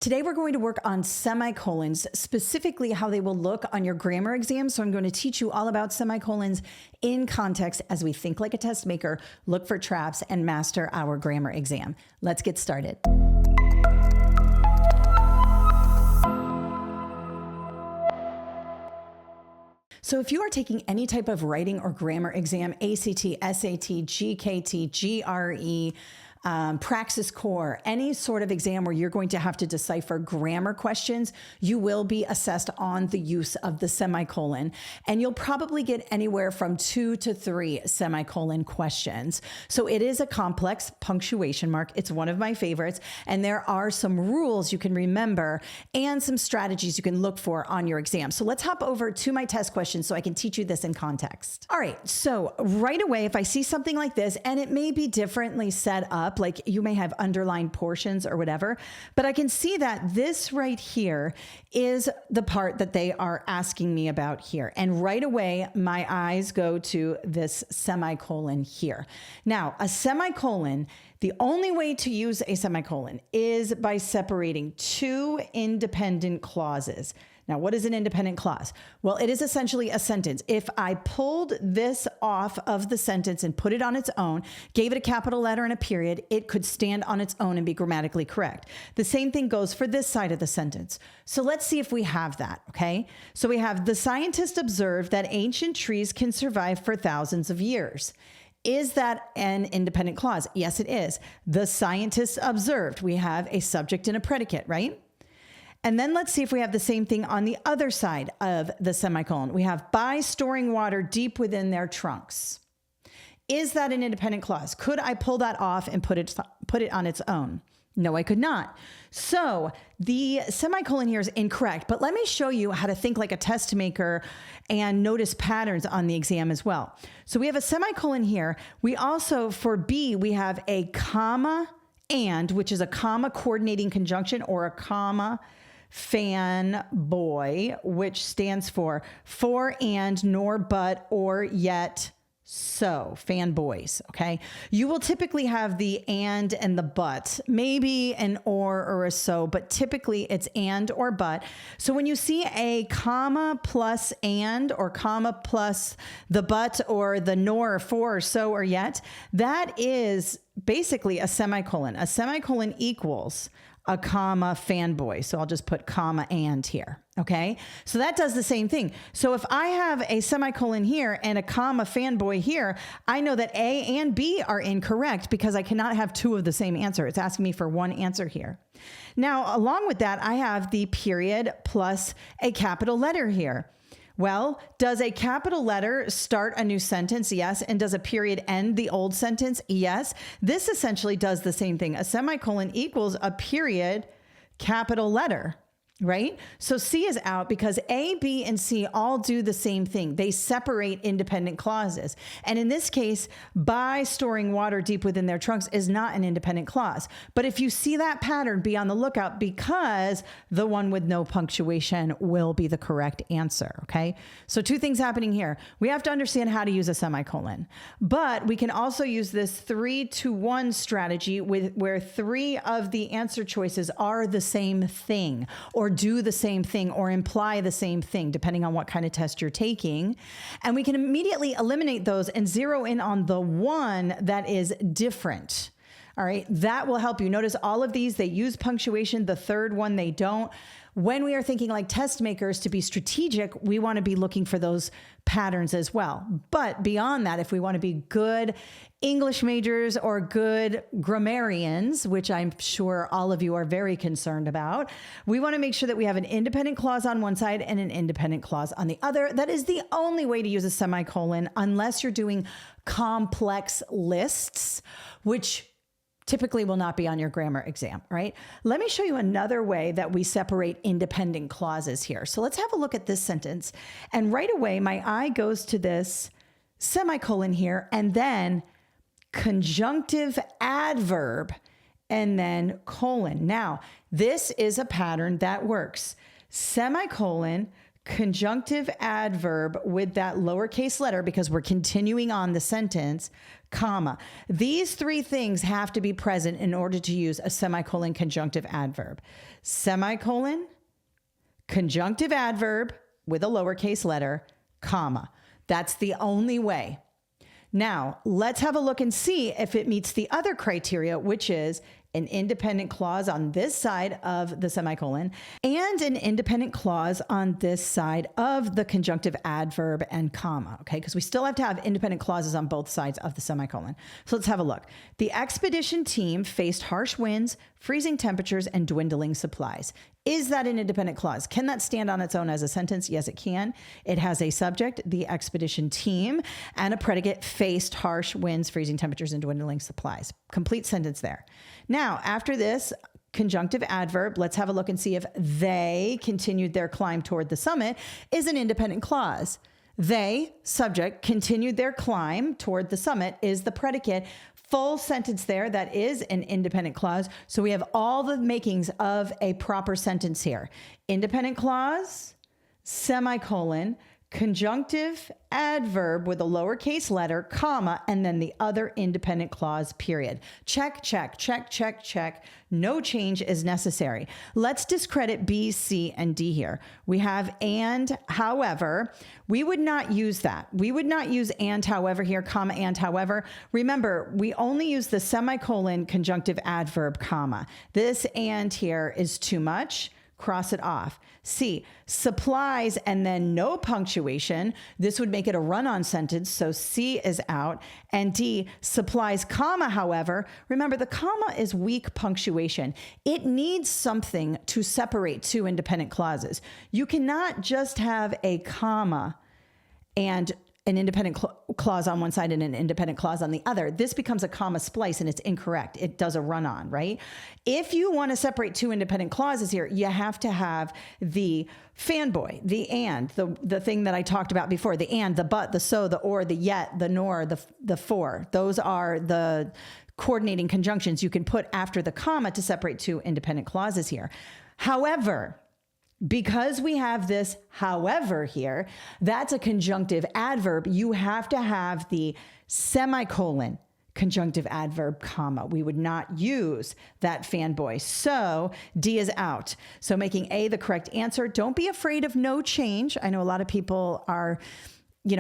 Today, we're going to work on semicolons, specifically how they will look on your grammar exam. So I'm going to teach you all about semicolons in context as we think like a test maker, look for traps, and master our grammar exam. Let's get started. So if you are taking any type of writing or grammar exam, ACT, SAT, GKT, GRE, Praxis Core, any sort of exam where you're going to have to decipher grammar questions, you will be assessed on the use of the semicolon, and you'll probably get anywhere from 2 to 3 semicolon questions. So it is a complex punctuation mark. It's one of my favorites, and there are some rules you can remember and some strategies you can look for on your exam. So let's hop over to my test questions so I can teach you this in context. All right, so right away, if I see something like this, and it may be differently set up, like you may have underlined portions or whatever, but I can see that this right here is the part that they are asking me about here. And right away, my eyes go to this semicolon here. Now, a semicolon, the only way to use a semicolon is by separating two independent clauses. Now, what is an independent clause? Well, it is essentially a sentence. If I pulled this off of the sentence and put it on its own, gave it a capital letter and a period, it could stand on its own and be grammatically correct. The same thing goes for this side of the sentence. So let's see if we have that, okay? So we have, the scientists observed that ancient trees can survive for thousands of years. Is that an independent clause? Yes, it is. The scientists observed. We have a subject and a predicate, right? And then let's see if we have the same thing on the other side of the semicolon. We have by storing water deep within their trunks. Is that an independent clause? Could I pull that off and put it on its own? No, I could not. So the semicolon here is incorrect, but let me show you how to think like a test maker and notice patterns on the exam as well. So we have a semicolon here. We also, for B, we have a comma and, which is a comma coordinating conjunction, or a comma fanboy, which stands for and, nor, but, or, yet, so, fanboys, okay? You will typically have the and the but, maybe an or a so, but typically it's and or but. So when you see a comma plus and, or comma plus the but, or the nor, or for, or so, or yet, that is basically a semicolon. A semicolon equals a comma fanboy. So I'll just put comma and here. Okay. So that does the same thing. So if I have a semicolon here and a comma fanboy here, I know that A and B are incorrect because I cannot have two of the same answer. It's asking me for one answer here. Now, along with that, I have the period plus a capital letter here. Well, does a capital letter start a new sentence? Yes. And does a period end the old sentence? Yes. This essentially does the same thing. A semicolon equals a period, capital letter, right? So C is out because A, B, and C all do the same thing. They separate independent clauses. And in this case, by storing water deep within their trunks is not an independent clause. But if you see that pattern, be on the lookout because the one with no punctuation will be the correct answer, okay? So two things happening here. We have to understand how to use a semicolon, but we can also use this 3-to-1 strategy where 3 of the answer choices are the same thing, or do the same thing, or imply the same thing, depending on what kind of test you're taking. And we can immediately eliminate those and zero in on the one that is different. All right, that will help you. Notice all of these, they use punctuation. The third one, they don't. When we are thinking like test makers, to be strategic, we want to be looking for those patterns as well. But beyond that, if we want to be good English majors or good grammarians, which I'm sure all of you are very concerned about, we want to make sure that we have an independent clause on one side and an independent clause on the other. That is the only way to use a semicolon unless you're doing complex lists, which typically will not be on your grammar exam, right? Let me show you another way that we separate independent clauses here. So let's have a look at this sentence. And right away, my eye goes to this semicolon here, and then conjunctive adverb, and then colon. Now, this is a pattern that works. Semicolon, conjunctive adverb with that lowercase letter, because we're continuing on the sentence, comma. These three things have to be present in order to use a semicolon conjunctive adverb. Semicolon, conjunctive adverb with a lowercase letter, comma. That's the only way. Now, let's have a look and see if it meets the other criteria, which is an independent clause on this side of the semicolon and an independent clause on this side of the conjunctive adverb and comma, okay? Because we still have to have independent clauses on both sides of the semicolon. So let's have a look. The expedition team faced harsh winds, freezing temperatures, and dwindling supplies. Is that an independent clause? Can that stand on its own as a sentence? Yes, it can. It has a subject, the expedition team, and a predicate, faced harsh winds, freezing temperatures, and dwindling supplies. Complete sentence there. Now, after this conjunctive adverb, let's have a look and see if they continued their climb toward the summit is an independent clause. They, subject, continued their climb toward the summit is the predicate. Full sentence there. That is an independent clause. So we have all the makings of a proper sentence here. Independent clause, semicolon, conjunctive adverb with a lowercase letter, comma, and then the other independent clause, period. Check, check, check, check, check. No change is necessary. Let's discredit B, C, and D here. We have and, however. We would not use that. We would not use and, however here, comma, and, however. Remember, we only use the semicolon conjunctive adverb, comma. This and here is too much. Cross it off. C, supplies and then no punctuation. This would make it a run-on sentence, so C is out. And D, supplies, comma, however. Remember, the comma is weak punctuation. It needs something to separate two independent clauses. You cannot just have a comma and an independent clause on one side and an independent clause on the other. This becomes a comma splice and it's incorrect. It does a run-on, right? If you want to separate two independent clauses here, you have to have the fanboy, the and, the thing that I talked about before, the and, the but, the so, the or, the yet, the nor, the for. Those are the coordinating conjunctions you can put after the comma to separate two independent clauses here. However, because we have this however here, that's a conjunctive adverb. You have to have the semicolon conjunctive adverb, comma. We would not use that fanboy. So D is out. So making A the correct answer. Don't be afraid of no change. I know a lot of people are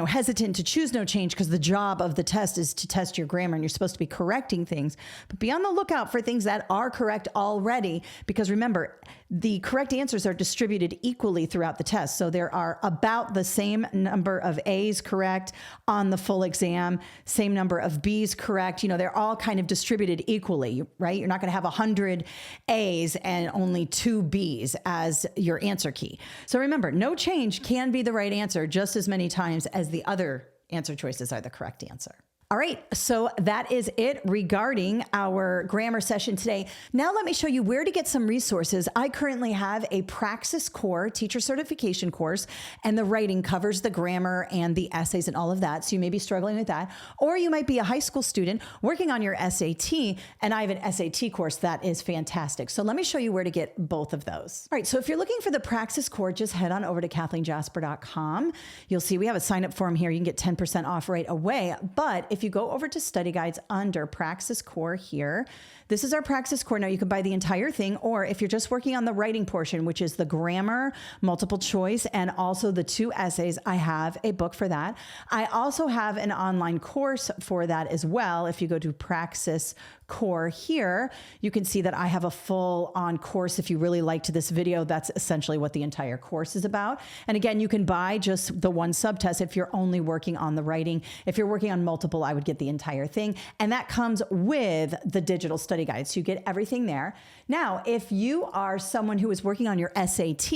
hesitant to choose no change because the job of the test is to test your grammar and you're supposed to be correcting things. But be on the lookout for things that are correct already, because remember, the correct answers are distributed equally throughout the test. So there are about the same number of A's correct on the full exam, same number of B's correct. They're all kind of distributed equally, right? You're not going to have 100 A's and only 2 B's as your answer key. So remember, no change can be the right answer just as many times as the other answer choices are the correct answer. All right, so that is it regarding our grammar session today. Now let me show you where to get some resources. I currently have a Praxis Core teacher certification course, and the writing covers the grammar and the essays and all of that. So you may be struggling with that, or you might be a high school student working on your SAT, and I have an SAT course that is fantastic. So let me show you where to get both of those. All right, so if you're looking for the Praxis Core, just head on over to KathleenJasper.com. You'll see we have a sign-up form here. You can get 10% off right away, but if you go over to study guides under Praxis Core here, this is our Praxis Core. Now you can buy the entire thing, or if you're just working on the writing portion, which is the grammar, multiple choice, and also the 2 essays, I have a book for that. I also have an online course for that as well. If you go to Praxis Core here, you can see that I have a full-on course. If you really liked this video, that's essentially what the entire course is about. And again, you can buy just the one subtest if you're only working on the writing. If you're working on multiple, I would get the entire thing. And that comes with the digital study guide. So you get everything there. Now, if you are someone who is working on your SAT,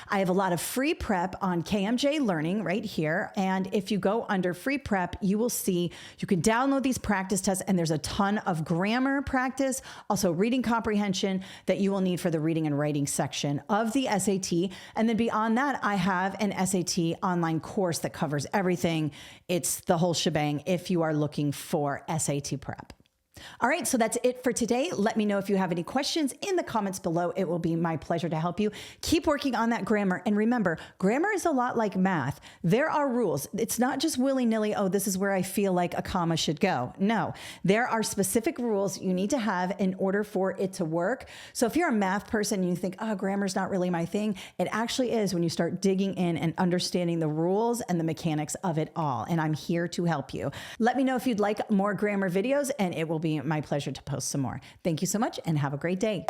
I have a lot of free prep on KMJ Learning right here. And if you go under free prep, you will see you can download these practice tests, and there's a ton of grammar practice, also reading comprehension that you will need for the reading and writing section of the SAT. And then beyond that, I have an SAT online course that covers everything. It's the whole shebang if you are looking for SAT prep. All right, so that's it for today. Let me know if you have any questions in the comments below. It will be my pleasure to help you. Keep working on that grammar. And remember, grammar is a lot like math. There are rules. It's not just willy-nilly, oh, this is where I feel like a comma should go. No, there are specific rules you need to have in order for it to work. So if you're a math person and you think, oh, grammar's not really my thing, it actually is when you start digging in and understanding the rules and the mechanics of it all. And I'm here to help you. Let me know if you'd like more grammar videos, and it will be my pleasure to post some more. Thank you so much and have a great day.